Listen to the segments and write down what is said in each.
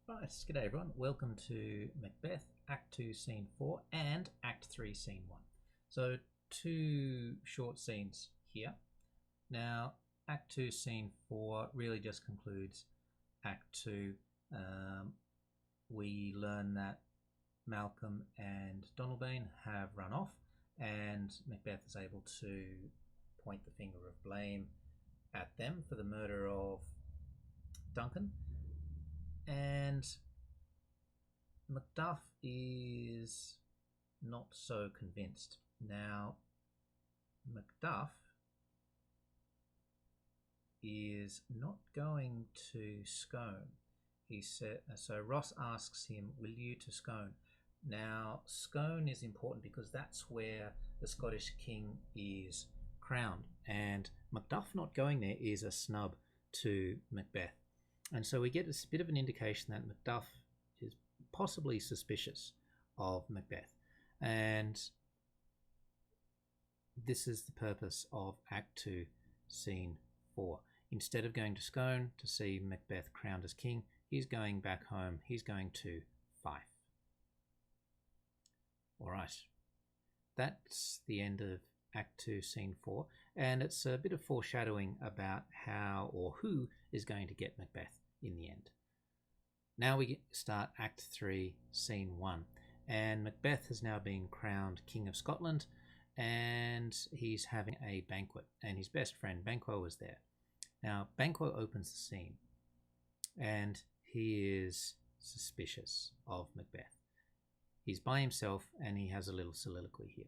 Right, g'day everyone. Welcome to Macbeth, Act 2, Scene 4 and Act 3, Scene 1. So, two short scenes here. Now, Act 2, Scene 4 really just concludes Act 2. We learn that Malcolm and Donalbain have run off and Macbeth is able to point the finger of blame at them for the murder of Duncan. And Macduff is not so convinced. Now, Macduff is not going to Scone. He said, so Ross asks him, will you to Scone? Now, Scone is important because that's where the Scottish king is crowned. And Macduff not going there is a snub to Macbeth. And so we get a bit of an indication that Macduff is possibly suspicious of Macbeth. And this is the purpose of Act 2, Scene 4. Instead of going to Scone to see Macbeth crowned as king, he's going back home. He's going to Fife. All right. That's the end of Act 2, Scene 4, and it's a bit of foreshadowing about how or who is going to get Macbeth in the end. Now we start Act 3, Scene 1, and Macbeth has now been crowned King of Scotland, and he's having a banquet, and his best friend Banquo is there. Now Banquo opens the scene, and he is suspicious of Macbeth. He's by himself, and he has a little soliloquy here.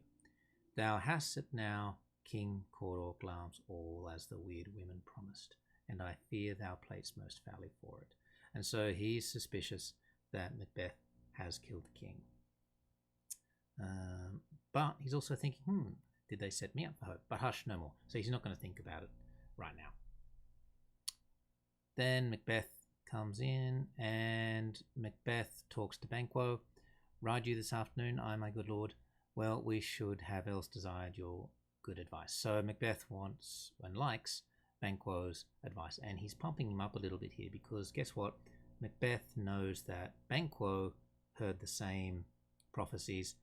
Thou hast it now, King Cawdor Glamis, all as the weird women promised, and I fear thou playest most foully for it. And so he's suspicious that Macbeth has killed the king. But he's also thinking, did they set me up for hope? But hush, no more. So he's not going to think about it right now. Then Macbeth comes in, and Macbeth talks to Banquo. Ride you this afternoon, I, my good lord. Well, we should have else desired your good advice. So Macbeth wants and likes Banquo's advice, and he's pumping him up a little bit here because guess what? Macbeth knows that Banquo heard the same prophecies,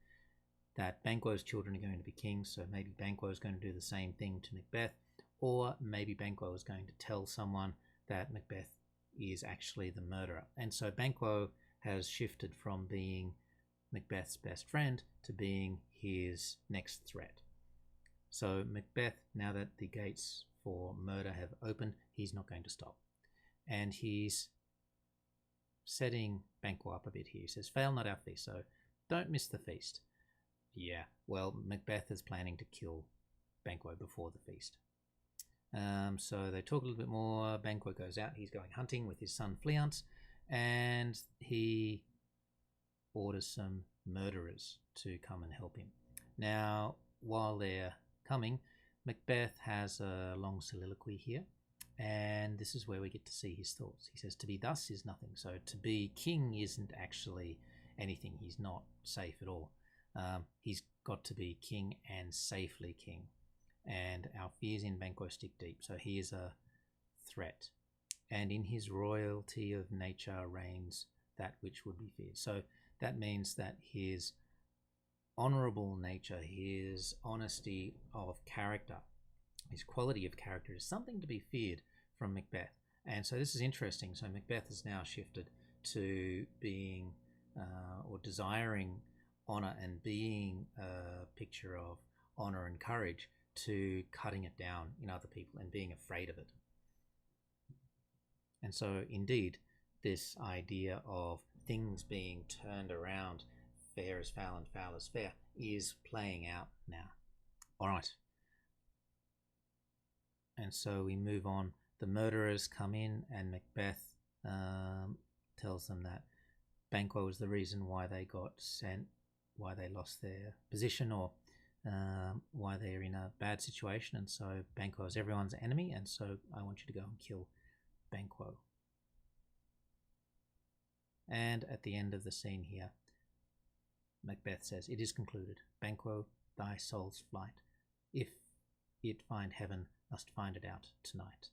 that Banquo's children are going to be kings, so maybe Banquo is going to do the same thing to Macbeth, or maybe Banquo is going to tell someone that Macbeth is actually the murderer. And so Banquo has shifted from being Macbeth's best friend to being his next threat. So Macbeth, now that the gates for murder have opened, he's not going to stop. And he's setting Banquo up a bit here. He says, fail not our feast, so don't miss the feast. Yeah, well, Macbeth is planning to kill Banquo before the feast. So they talk a little bit more. Banquo goes out. He's going hunting with his son Fleance, and he orders some murderers to come and help him. Now, while they're coming, Macbeth has a long soliloquy here, and this is where we get to see his thoughts. He says, to be thus is nothing. So to be king isn't actually anything. He's not safe at all. He's got to be king and safely king. And our fears in Banquo stick deep. So he is a threat. And in his royalty of nature reigns that which would be feared. So that means that his honorable nature, his honesty of character, his quality of character is something to be feared from Macbeth. And so this is interesting. So Macbeth has now shifted to being or desiring honor and being a picture of honor and courage to cutting it down in other people and being afraid of it. And so indeed, this idea of things being turned around, fair is foul and foul is fair, is playing out now. All right. And so we move on. The murderers come in, and Macbeth tells them that Banquo is the reason why they got sent, why they lost their position, or why they're in a bad situation. And so Banquo is everyone's enemy, and so I want you to go and kill Banquo. And at the end of the scene here, Macbeth says, it is concluded. Banquo, thy soul's flight, if it find heaven, must find it out tonight.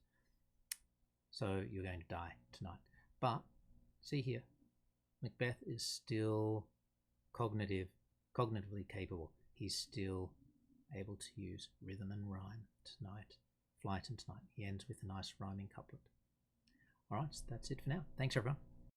So you're going to die tonight. But see here, Macbeth is still cognitively capable. He's still able to use rhythm and rhyme tonight. Flight and tonight. He ends with a nice rhyming couplet. All right, so that's it for now. Thanks, everyone.